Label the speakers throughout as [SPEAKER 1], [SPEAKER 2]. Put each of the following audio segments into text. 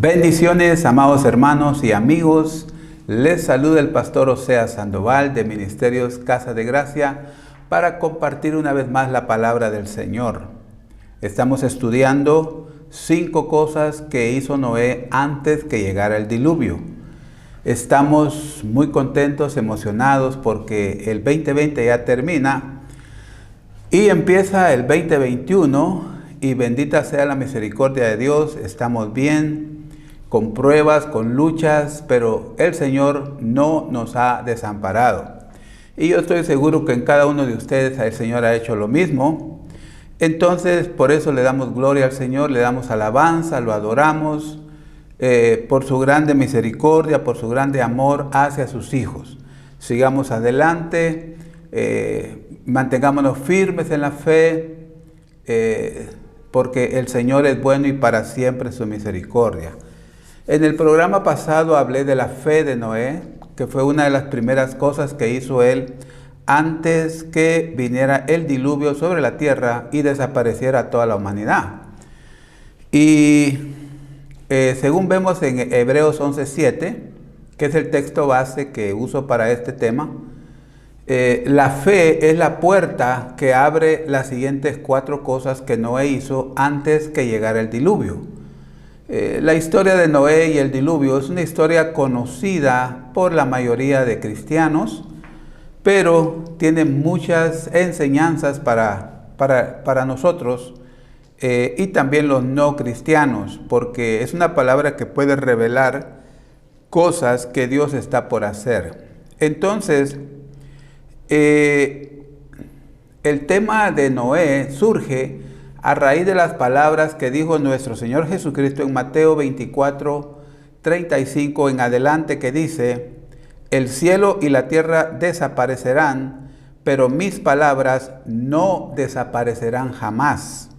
[SPEAKER 1] Bendiciones, amados hermanos y amigos. Les saluda el pastor Oseas Sandoval de Ministerios Casa de Gracia para compartir una vez más la palabra del Señor. Estamos estudiando 5 cosas que hizo Noé antes que llegara el diluvio. Estamos muy contentos, emocionados porque el 2020 ya termina y empieza el 2021 y bendita sea la misericordia de Dios. Estamos bien, con pruebas, con luchas, pero el Señor no nos ha desamparado. Y yo estoy seguro que en cada uno de ustedes el Señor ha hecho lo mismo. Entonces, por eso le damos gloria al Señor, le damos alabanza, lo adoramos, por su grande misericordia, por su grande amor hacia sus hijos. Sigamos adelante, mantengámonos firmes en la fe, porque el Señor es bueno y para siempre su misericordia. En el programa pasado hablé de la fe de Noé, que fue una de las primeras cosas que hizo él antes que viniera el diluvio sobre la tierra y desapareciera toda la humanidad. Y según vemos en Hebreos 11:7, que es el texto base que uso para este tema, la fe es la puerta que abre las siguientes 4 cosas que Noé hizo antes que llegara el diluvio. La historia de Noé y el diluvio es una historia conocida por la mayoría de cristianos, pero tiene muchas enseñanzas para nosotros y también los no cristianos, porque es una palabra que puede revelar cosas que Dios está por hacer. Entonces, el tema de Noé surge a raíz de las palabras que dijo nuestro Señor Jesucristo en Mateo 24:35 en adelante, que dice: el cielo y la tierra desaparecerán, pero mis palabras no desaparecerán jamás.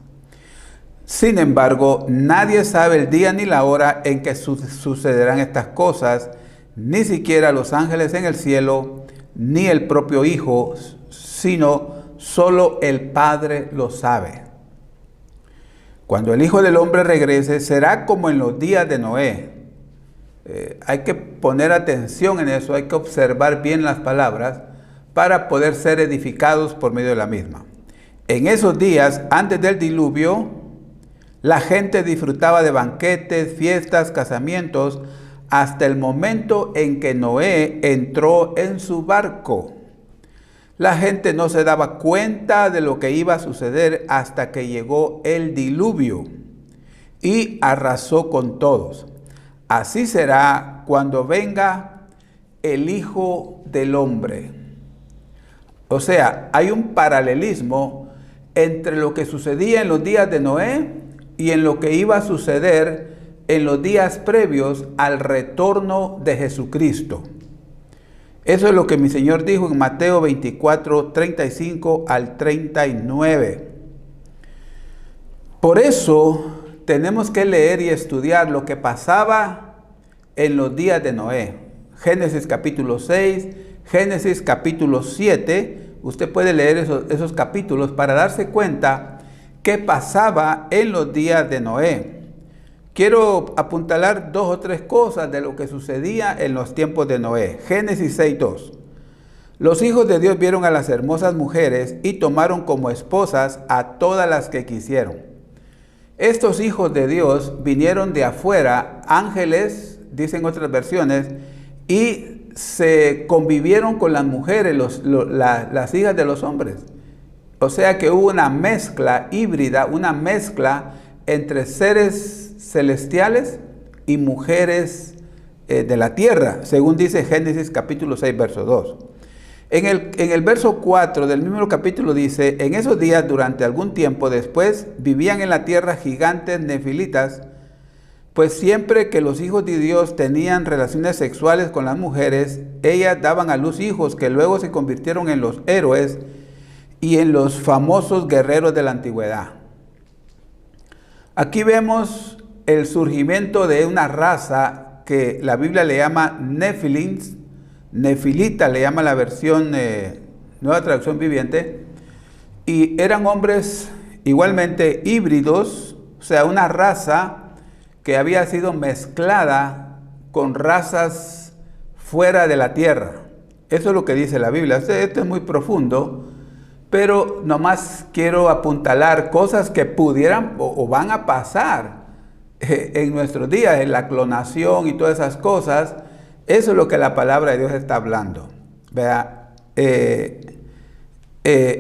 [SPEAKER 1] Sin embargo, nadie sabe el día ni la hora en que sucederán estas cosas, ni siquiera los ángeles en el cielo, ni el propio Hijo, sino solo el Padre lo sabe. Cuando el Hijo del Hombre regrese, será como en los días de Noé. Hay que poner atención en eso, hay que observar bien las palabras para poder ser edificados por medio de la misma. En esos días, antes del diluvio, la gente disfrutaba de banquetes, fiestas, casamientos, hasta el momento en que Noé entró en su barco. La gente no se daba cuenta de lo que iba a suceder hasta que llegó el diluvio y arrasó con todos. Así será cuando venga el Hijo del Hombre. O sea, hay un paralelismo entre lo que sucedía en los días de Noé y en lo que iba a suceder en los días previos al retorno de Jesucristo. Eso es lo que mi Señor dijo en Mateo 24:35 al 39. Por eso tenemos que leer y estudiar lo que pasaba en los días de Noé. Génesis capítulo 6, Génesis capítulo 7. Usted puede leer esos capítulos para darse cuenta qué pasaba en los días de Noé. Quiero apuntalar 2 o 3 cosas de lo que sucedía en los tiempos de Noé. Génesis 6:2. Los hijos de Dios vieron a las hermosas mujeres y tomaron como esposas a todas las que quisieron. Estos hijos de Dios vinieron de afuera, ángeles, dicen otras versiones, y se convivieron con las mujeres, las hijas de los hombres. O sea que hubo una mezcla híbrida, una mezcla entre seres celestiales y mujeres de la tierra, según dice Génesis capítulo 6, verso 2. En el verso 4 del mismo capítulo dice: en esos días, durante algún tiempo después, vivían en la tierra gigantes nefilitas, pues siempre que los hijos de Dios tenían relaciones sexuales con las mujeres, ellas daban a luz hijos que luego se convirtieron en los héroes y en los famosos guerreros de la antigüedad. Aquí vemos el surgimiento de una raza que la Biblia le llama Nefilins, Nefilita le llama la versión Nueva Traducción Viviente, y eran hombres igualmente híbridos, o sea, una raza que había sido mezclada con razas fuera de la tierra. Eso es lo que dice la Biblia. Esto es muy profundo, pero nomás quiero apuntalar cosas que pudieran o van a pasar en nuestros días, en la clonación y todas esas cosas. Eso es lo que la palabra de Dios está hablando. Vea,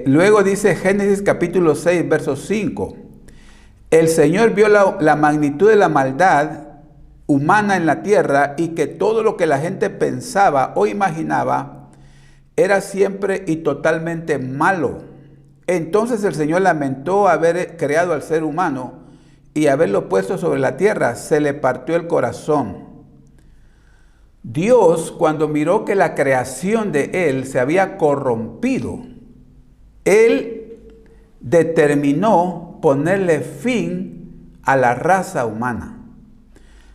[SPEAKER 1] luego dice Génesis capítulo 6, verso 5. El Señor vio la magnitud de la maldad humana en la tierra y que todo lo que la gente pensaba o imaginaba era siempre y totalmente malo. Entonces el Señor lamentó haber creado al ser humano y haberlo puesto sobre la tierra. Se le partió el corazón. Dios, cuando miró que la creación de Él se había corrompido, Él determinó ponerle fin a la raza humana.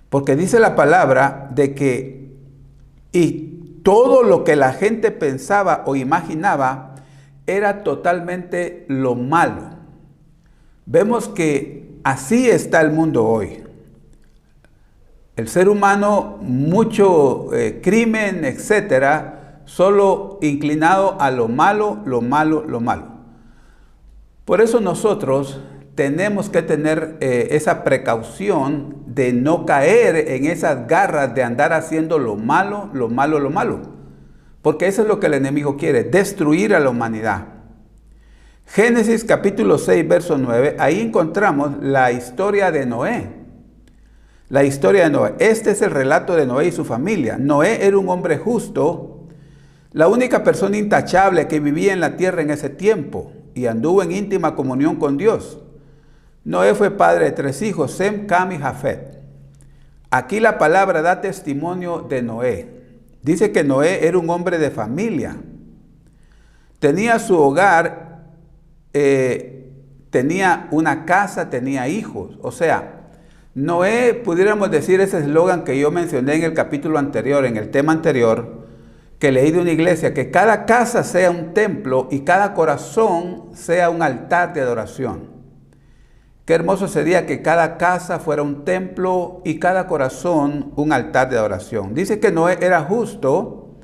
[SPEAKER 1] Porque dice la palabra de que y todo lo que la gente pensaba o imaginaba era totalmente lo malo. Vemos que así está el mundo hoy. El ser humano, mucho crimen, etcétera, solo inclinado a lo malo, lo malo, lo malo. Por eso nosotros tenemos que tener esa precaución de no caer en esas garras de andar haciendo lo malo, lo malo, lo malo. Porque eso es lo que el enemigo quiere, destruir a la humanidad. Génesis capítulo 6, verso 9, ahí encontramos la historia de Noé. La historia de Noé. Este es el relato de Noé y su familia. Noé era un hombre justo, la única persona intachable que vivía en la tierra en ese tiempo y anduvo en íntima comunión con Dios. Noé fue padre de 3 hijos, Sem, Cam y Jafet. Aquí la palabra da testimonio de Noé. Dice que Noé era un hombre de familia. Tenía su hogar, tenía una casa, tenía hijos. O sea, Noé, pudiéramos decir ese eslogan que yo mencioné en el capítulo anterior, en el tema anterior, que leí de una iglesia, que cada casa sea un templo y cada corazón sea un altar de adoración. Qué hermoso sería que cada casa fuera un templo y cada corazón un altar de adoración. Dice que Noé era justo,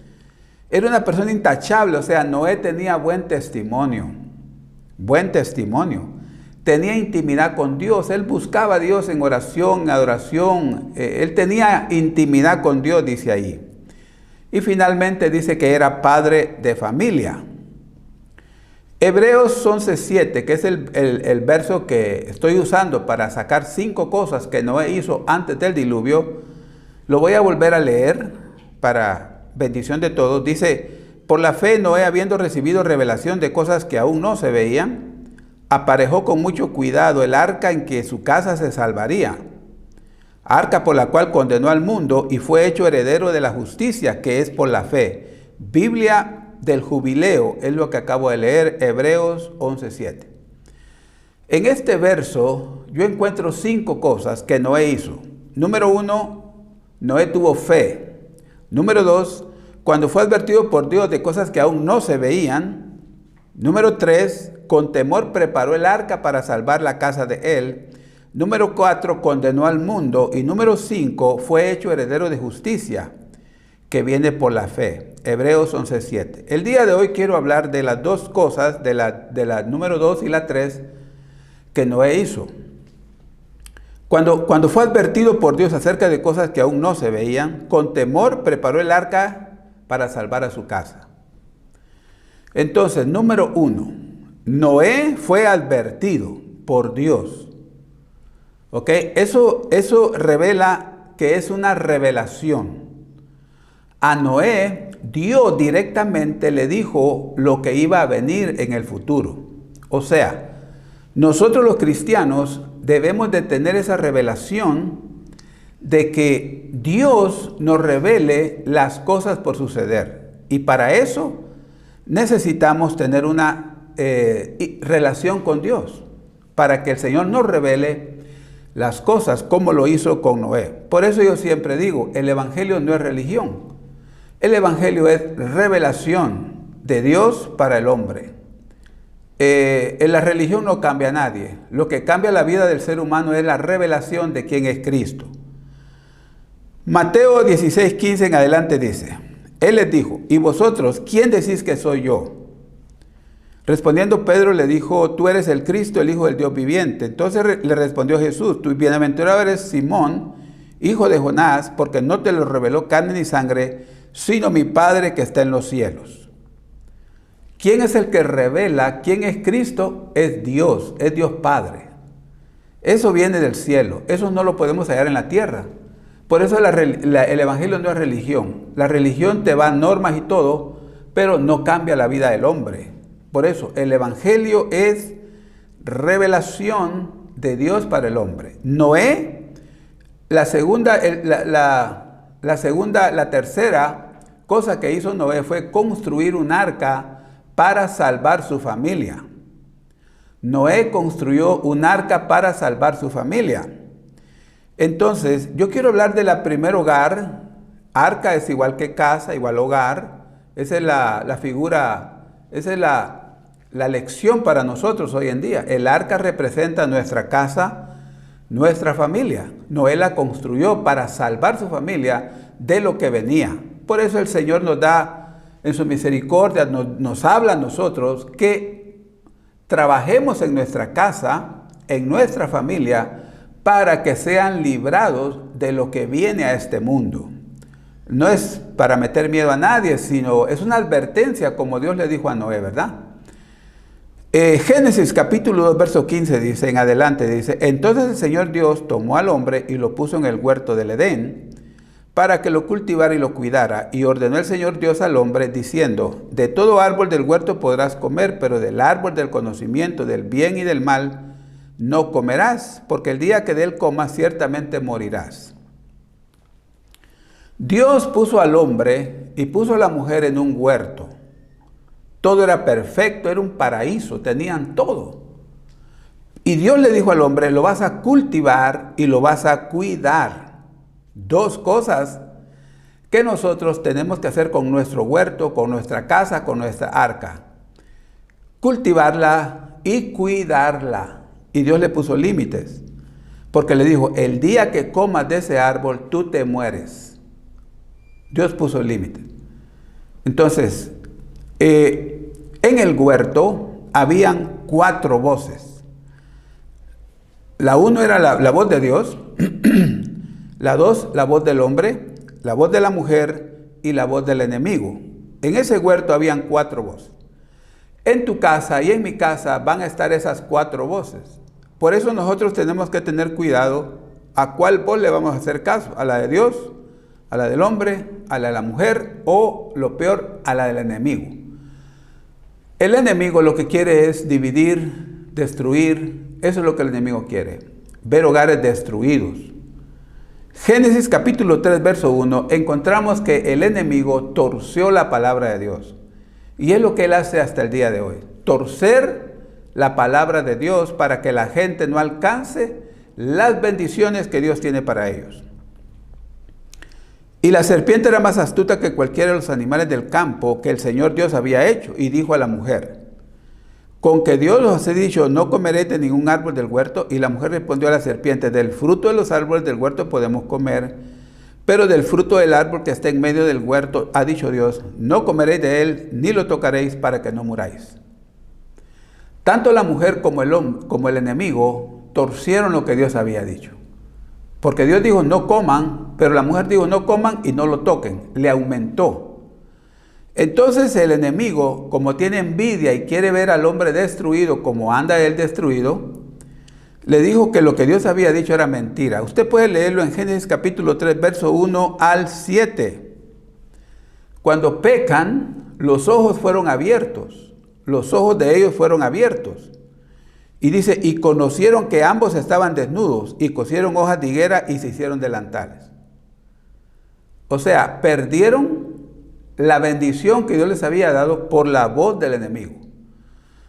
[SPEAKER 1] era una persona intachable, o sea, Noé tenía buen testimonio. Tenía intimidad con Dios, él buscaba a Dios en oración, en adoración, él tenía intimidad con Dios, dice ahí. Y finalmente dice que era padre de familia. Hebreos 11:7, que es el verso que estoy usando para sacar 5 cosas que Noé hizo antes del diluvio, lo voy a volver a leer para bendición de todos. Dice, por la fe Noé, habiendo recibido revelación de cosas que aún no se veían, aparejó con mucho cuidado el arca en que su casa se salvaría. Arca por la cual condenó al mundo y fue hecho heredero de la justicia, que es por la fe. Biblia del Jubileo, es lo que acabo de leer, Hebreos 11:7. En este verso yo encuentro 5 cosas que Noé hizo. Número 1, Noé tuvo fe. Número 2, cuando fue advertido por Dios de cosas que aún no se veían. Número 3, con temor preparó el arca para salvar la casa de él. Número 4, condenó al mundo. Y número 5, fue hecho heredero de justicia, que viene por la fe. Hebreos 11:7. El día de hoy quiero hablar de las 2 cosas, de la número 2 y la 3, que Noé hizo. Cuando fue advertido por Dios acerca de cosas que aún no se veían, con temor preparó el arca para salvar a su casa. Entonces, número 1, Noé fue advertido por Dios. ¿Ok? Eso revela que es una revelación. A Noé, Dios directamente le dijo lo que iba a venir en el futuro. O sea, nosotros los cristianos debemos de tener esa revelación de que Dios nos revele las cosas por suceder. Y para eso necesitamos tener una relación con Dios, para que el Señor nos revele las cosas como lo hizo con Noé. Por eso yo siempre digo, el evangelio no es religión. El evangelio es revelación de Dios para el hombre. En la religión no cambia a nadie. Lo que cambia la vida del ser humano es la revelación de quién es Cristo. Mateo 16:15 en adelante dice, Él les dijo, ¿y vosotros quién decís que soy yo? Respondiendo Pedro le dijo, tú eres el Cristo, el Hijo del Dios viviente. Entonces le respondió Jesús, tú bienaventurado eres Simón, hijo de Jonás, porque no te lo reveló carne ni sangre, sino mi Padre que está en los cielos. ¿Quién es el que revela quién es Cristo? Es Dios Padre. Eso viene del cielo, eso no lo podemos hallar en la tierra. Por eso el Evangelio no es religión. La religión te va a normas y todo, pero no cambia la vida del hombre. Por eso el Evangelio es revelación de Dios para el hombre. Noé, la tercera cosa que hizo Noé fue construir un arca para salvar su familia. Noé construyó un arca para salvar su familia. Entonces, yo quiero hablar de la primer hogar. Arca es igual que casa, igual hogar. Esa es la figura, esa es la lección para nosotros hoy en día. El arca representa nuestra casa, nuestra familia. Noé la construyó para salvar su familia de lo que venía. Por eso el Señor nos da, en su misericordia, nos habla a nosotros que trabajemos en nuestra casa, en nuestra familia, para que sean librados de lo que viene a este mundo. No es para meter miedo a nadie, sino es una advertencia como Dios le dijo a Noé, ¿verdad? Génesis capítulo 2, verso 15 dice, en adelante dice, entonces el Señor Dios tomó al hombre y lo puso en el huerto del Edén, para que lo cultivara y lo cuidara. Y ordenó el Señor Dios al hombre, diciendo, de todo árbol del huerto podrás comer, pero del árbol del conocimiento del bien y del mal no comerás, porque el día que de él comas ciertamente morirás. Dios puso al hombre y puso a la mujer en un huerto. Todo era perfecto, era un paraíso, tenían todo. Y Dios le dijo al hombre, lo vas a cultivar y lo vas a cuidar. Dos cosas que nosotros tenemos que hacer con nuestro huerto, con nuestra casa, con nuestra arca. Cultivarla y cuidarla. Y Dios le puso límites. Porque le dijo, el día que comas de ese árbol, tú te mueres. Dios puso límites. Entonces, en el huerto habían 4 voces. La 1 era la voz de Dios. La 2, la voz del hombre, la voz de la mujer y la voz del enemigo. En ese huerto habían 4 voces. En tu casa y en mi casa van a estar esas 4 voces. Por eso nosotros tenemos que tener cuidado a cuál voz le vamos a hacer caso. A la de Dios, a la del hombre, a la de la mujer o, lo peor, a la del enemigo. El enemigo lo que quiere es dividir, destruir. Eso es lo que el enemigo quiere. Ver hogares destruidos. Génesis capítulo 3, verso 1, encontramos que el enemigo torció la palabra de Dios. Y es lo que él hace hasta el día de hoy. Torcer la palabra de Dios para que la gente no alcance las bendiciones que Dios tiene para ellos. Y la serpiente era más astuta que cualquiera de los animales del campo que el Señor Dios había hecho. Y dijo a la mujer, con que Dios os ha dicho, no comeréis de ningún árbol del huerto. Y la mujer respondió a la serpiente, del fruto de los árboles del huerto podemos comer, pero del fruto del árbol que está en medio del huerto, ha dicho Dios, no comeréis de él, ni lo tocaréis para que no muráis. Tanto la mujer como el hombre, como el enemigo, torcieron lo que Dios había dicho. Porque Dios dijo, no coman, pero la mujer dijo, no coman y no lo toquen. Le aumentó. Entonces el enemigo, como tiene envidia y quiere ver al hombre destruido como anda él destruido, le dijo que lo que Dios había dicho era mentira. Usted puede leerlo en Génesis capítulo 3, verso 1 al 7. Cuando pecan, los ojos fueron abiertos. Los ojos de ellos fueron abiertos. Y dice, y conocieron que ambos estaban desnudos, y cosieron hojas de higuera y se hicieron delantales. O sea, perdieron la bendición que Dios les había dado por la voz del enemigo.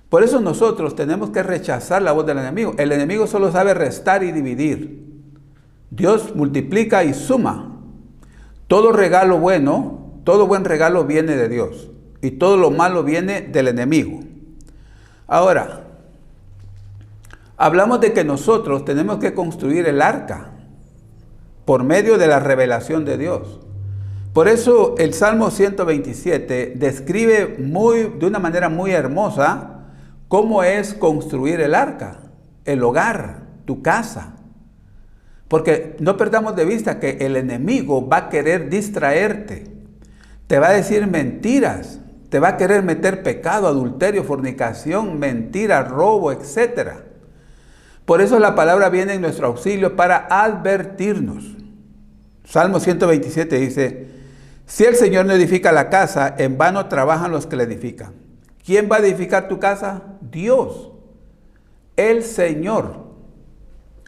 [SPEAKER 1] Por eso nosotros tenemos que rechazar la voz del enemigo. El enemigo solo sabe restar y dividir. Dios multiplica y suma. Todo regalo bueno, todo buen regalo viene de Dios. Y todo lo malo viene del enemigo. Ahora, hablamos de que nosotros tenemos que construir el arca. por medio de la revelación de Dios. Por eso el Salmo 127 describe de una manera muy hermosa cómo es construir el arca, el hogar, tu casa. Porque no perdamos de vista que el enemigo va a querer distraerte, te va a decir mentiras, te va a querer meter pecado, adulterio, fornicación, mentira, robo, etc. Por eso la palabra viene en nuestro auxilio para advertirnos. Salmo 127 dice: si el Señor no edifica la casa, en vano trabajan los que la edifican. ¿Quién va a edificar tu casa? Dios, el Señor.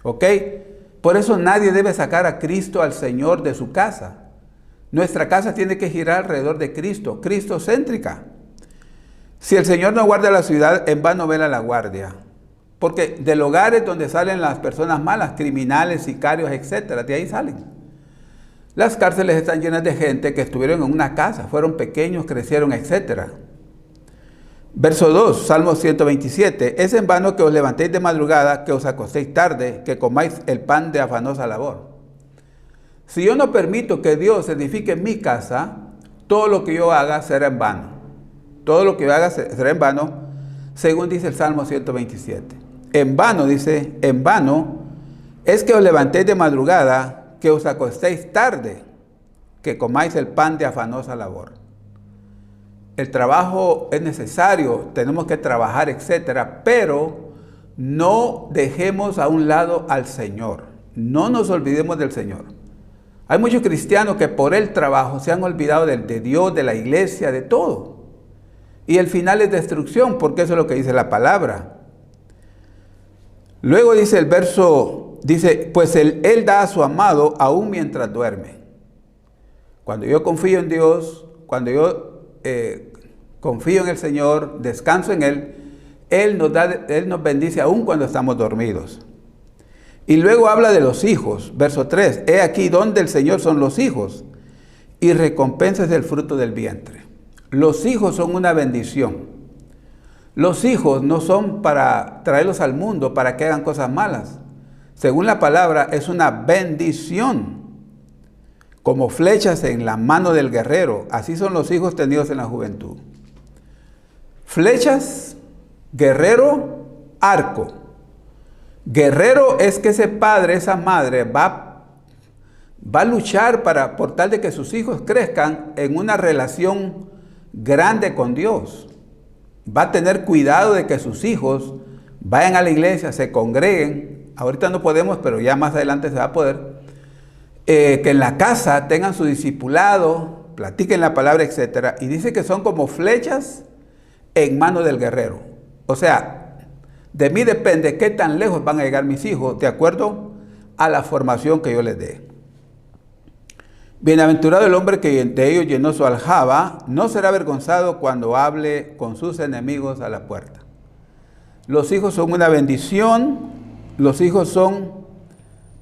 [SPEAKER 1] ¿Ok? Por eso nadie debe sacar a Cristo, al Señor, de su casa. Nuestra casa tiene que girar alrededor de Cristo, cristocéntrica. Si el Señor no guarda la ciudad, en vano vela la guardia. Porque del hogar es donde salen las personas malas, criminales, sicarios, etc. De ahí salen. Las cárceles están llenas de gente que estuvieron en una casa, fueron pequeños, crecieron, etc. Verso 2, Salmo 127. Es en vano que os levantéis de madrugada, que os acostéis tarde, que comáis el pan de afanosa labor. Si yo no permito que Dios edifique mi casa, todo lo que yo haga será en vano. Todo lo que yo haga será en vano, según dice el Salmo 127. En vano, dice, en vano es que os levantéis de madrugada, que os acostéis tarde, que comáis el pan de afanosa labor. El trabajo es necesario, tenemos que trabajar, etc. Pero no dejemos a un lado al Señor. No nos olvidemos del Señor. Hay muchos cristianos que por el trabajo se han olvidado de Dios, de la iglesia, de todo. Y el final es destrucción, porque eso es lo que dice la palabra. Luego dice el verso, dice, pues él da a su amado aún mientras duerme. Cuando yo confío en Dios, cuando yo confío en el Señor, descanso en Él, Él nos bendice aún cuando estamos dormidos. Y luego habla de los hijos, verso 3, he aquí donde el Señor son los hijos, y recompensa es el fruto del vientre. Los hijos son una bendición. Los hijos no son para traerlos al mundo, para que hagan cosas malas. Según la palabra, es una bendición. Como flechas en la mano del guerrero, así son los hijos tenidos en la juventud. Flechas, guerrero, arco. Guerrero es que ese padre, esa madre va a luchar por tal de que sus hijos crezcan en una relación grande con Dios. Va a tener cuidado de que sus hijos vayan a la iglesia, se congreguen. Ahorita no podemos, pero ya más adelante se va a poder. Que en la casa tengan su discipulado, platiquen la palabra, etc. Y dice que son como flechas en mano del guerrero. O sea, de mí depende qué tan lejos van a llegar mis hijos, de acuerdo a la formación que yo les dé. Bienaventurado el hombre que de ellos llenó su aljaba, no será avergonzado cuando hable con sus enemigos a la puerta. Los hijos son una bendición, los hijos son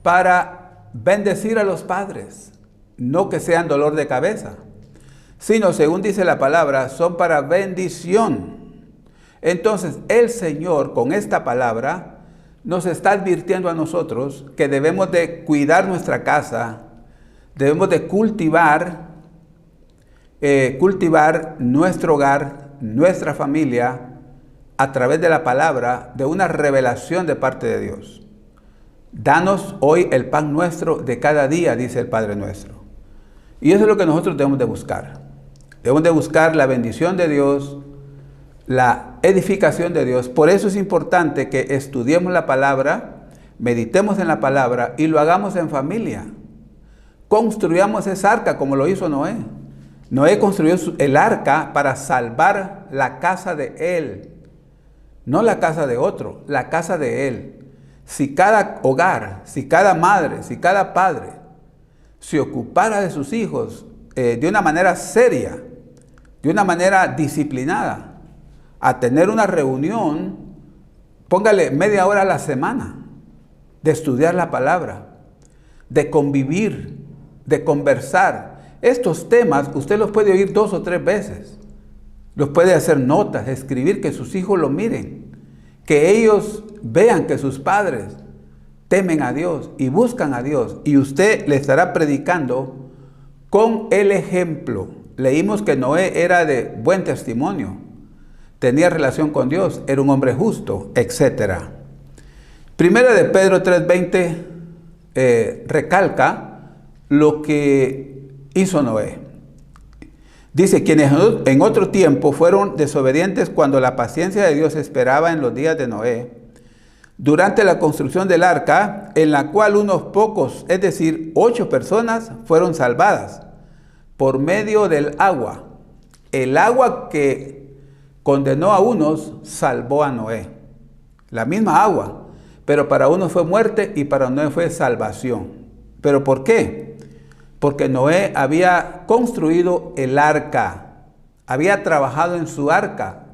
[SPEAKER 1] para bendecir a los padres, no que sean dolor de cabeza, sino, según dice la palabra, son para bendición. Entonces, el Señor, con esta palabra, nos está advirtiendo a nosotros que debemos de cuidar nuestra casa, debemos de cultivar nuestro hogar, nuestra familia, a través de la palabra, de una revelación de parte de Dios. Danos hoy el pan nuestro de cada día, dice el Padre nuestro. Y eso es lo que nosotros debemos de buscar. Debemos de buscar la bendición de Dios, la edificación de Dios. Por eso es importante que estudiemos la palabra, meditemos en la palabra y lo hagamos en familia. Construyamos esa arca como lo hizo Noé. Noé construyó el arca para salvar la casa de él. No la casa de otro, la casa de él. Si cada hogar, si cada madre, si cada padre se ocupara de sus hijos de una manera seria, de una manera disciplinada, a tener una reunión, póngale media hora a la semana, de estudiar la palabra, de convivir, de conversar. Estos temas usted los puede oír 2 o 3 veces. Los puede hacer notas, escribir, que sus hijos lo miren, que ellos vean que sus padres temen a Dios y buscan a Dios, y usted le estará predicando con el ejemplo. Leímos que Noé era de buen testimonio, tenía relación con Dios, era un hombre justo, etc. Primera de Pedro 3:20 recalca lo que hizo Noé. Dice, quienes en otro tiempo fueron desobedientes cuando la paciencia de Dios esperaba en los días de Noé, durante la construcción del arca, en la cual unos pocos, es decir, 8 personas, fueron salvadas por medio del agua. El agua que condenó a unos, salvó a Noé. La misma agua, pero para unos fue muerte y para Noé fue salvación. ¿Pero por qué? Porque Noé había construido el arca, había trabajado en su arca,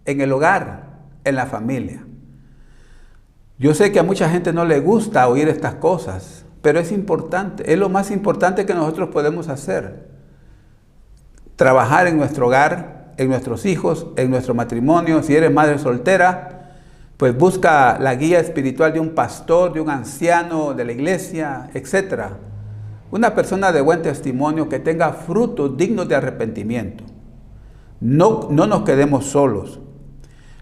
[SPEAKER 1] en el hogar, en la familia. Yo sé que a mucha gente no le gusta oír estas cosas, pero es importante, es lo más importante que nosotros podemos hacer. Trabajar en nuestro hogar, en nuestros hijos, en nuestro matrimonio. Si eres madre soltera, pues busca la guía espiritual de un pastor, de un anciano de la iglesia, etc. Una persona de buen testimonio que tenga frutos dignos de arrepentimiento. No nos quedemos solos.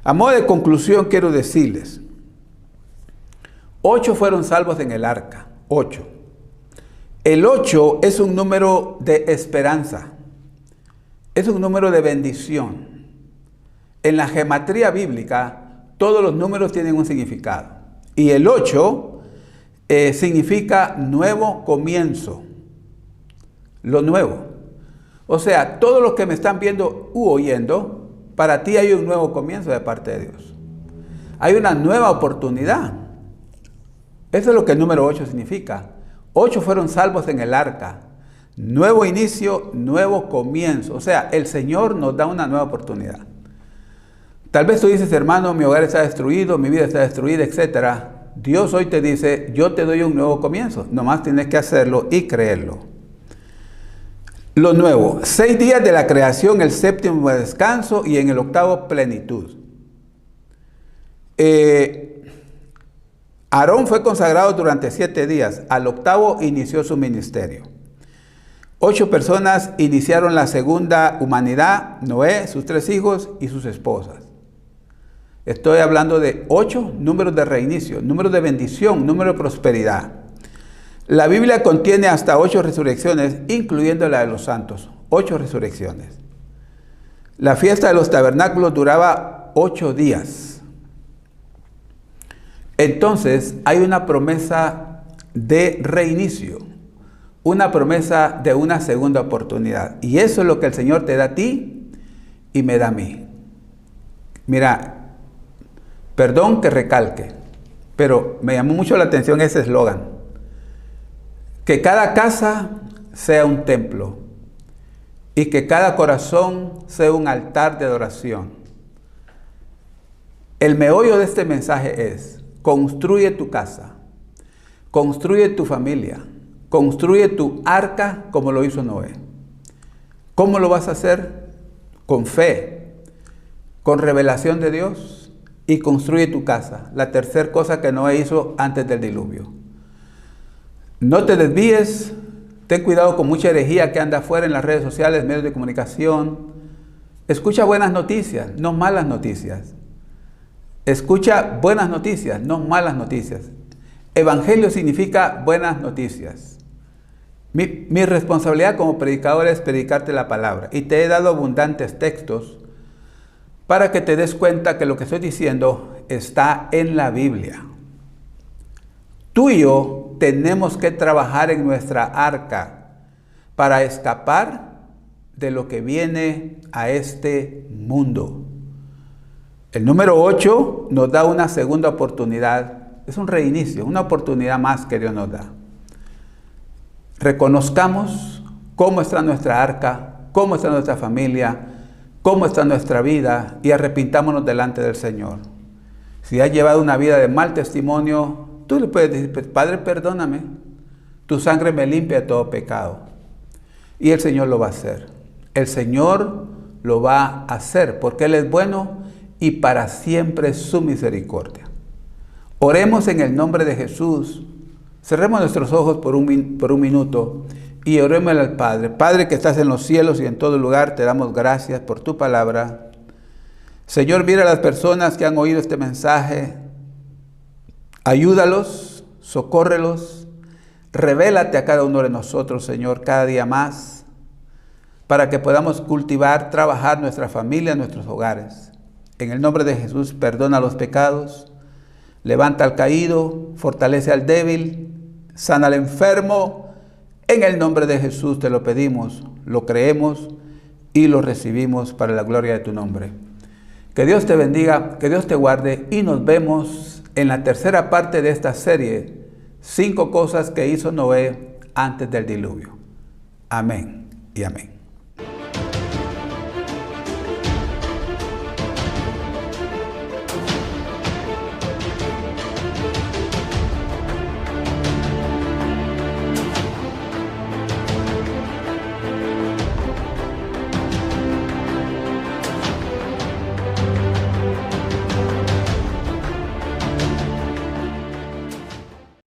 [SPEAKER 1] A modo de conclusión quiero decirles, 8 fueron salvos en el arca, 8. El 8 es un número de esperanza, es un número de bendición. En la gematría bíblica, todos los números tienen un significado. Y el 8 significa nuevo comienzo, lo nuevo. O sea, todos los que me están viendo u oyendo, para ti hay un nuevo comienzo de parte de Dios. Hay una nueva oportunidad. Eso es lo que el número 8 significa. 8 fueron salvos en el arca. Nuevo inicio, nuevo comienzo. O sea, el Señor nos da una nueva oportunidad. Tal vez tú dices, hermano, mi hogar está destruido, mi vida está destruida, etc. Dios hoy te dice, yo te doy un nuevo comienzo. Nomás tienes que hacerlo y creerlo. Lo nuevo, 6 días de la creación, el 7º descanso y en el 8º plenitud. Aarón fue consagrado durante 7 días. Al 8º inició su ministerio. 8 personas iniciaron la segunda humanidad: Noé, sus 3 hijos y sus esposas. Estoy hablando de 8 números de reinicio, números de bendición, números de prosperidad. La Biblia contiene hasta 8 resurrecciones, incluyendo la de los santos. 8 resurrecciones. La fiesta de los tabernáculos duraba 8 días. Entonces, hay una promesa de reinicio, una promesa de una segunda oportunidad. Y eso es lo que el Señor te da a ti y me da a mí. Mira, perdón que recalque, pero me llamó mucho la atención ese eslogan. Que cada casa sea un templo y que cada corazón sea un altar de adoración. El meollo de este mensaje es: construye tu casa, construye tu familia, construye tu arca como lo hizo Noé. ¿Cómo lo vas a hacer? Con fe, con revelación de Dios, y construye tu casa. La tercera cosa que Noé hizo antes del diluvio. No te desvíes, ten cuidado con mucha herejía que anda afuera en las redes sociales, medios de comunicación. Escucha buenas noticias, no malas noticias. Escucha buenas noticias, no malas noticias. Evangelio significa buenas noticias. Mi responsabilidad como predicador es predicarte la palabra. Y te he dado abundantes textos para que te des cuenta que lo que estoy diciendo está en la Biblia. Tú y yo tenemos que trabajar en nuestra arca para escapar de lo que viene a este mundo. El número 8 nos da una segunda oportunidad. Es un reinicio, una oportunidad más que Dios nos da. Reconozcamos cómo está nuestra arca, cómo está nuestra familia, cómo está nuestra vida y arrepintámonos delante del Señor. Si has llevado una vida de mal testimonio, tú le puedes decir: Padre, perdóname, tu sangre me limpia de todo pecado. Y el Señor lo va a hacer. El Señor lo va a hacer porque Él es bueno y para siempre es su misericordia. Oremos en el nombre de Jesús. Cerremos nuestros ojos por un minuto y oremos al Padre. Padre que estás en los cielos y en todo lugar, te damos gracias por tu palabra. Señor, mira a las personas que han oído este mensaje. Ayúdalos, socórrelos, revélate a cada uno de nosotros, Señor, cada día más, para que podamos cultivar, trabajar nuestra familia, nuestros hogares. En el nombre de Jesús, perdona los pecados, levanta al caído, fortalece al débil, sana al enfermo. En el nombre de Jesús te lo pedimos, lo creemos y lo recibimos para la gloria de tu nombre. Que Dios te bendiga, que Dios te guarde y nos vemos en la tercera parte de esta serie, 5 cosas que hizo Noé antes del diluvio. Amén y amén.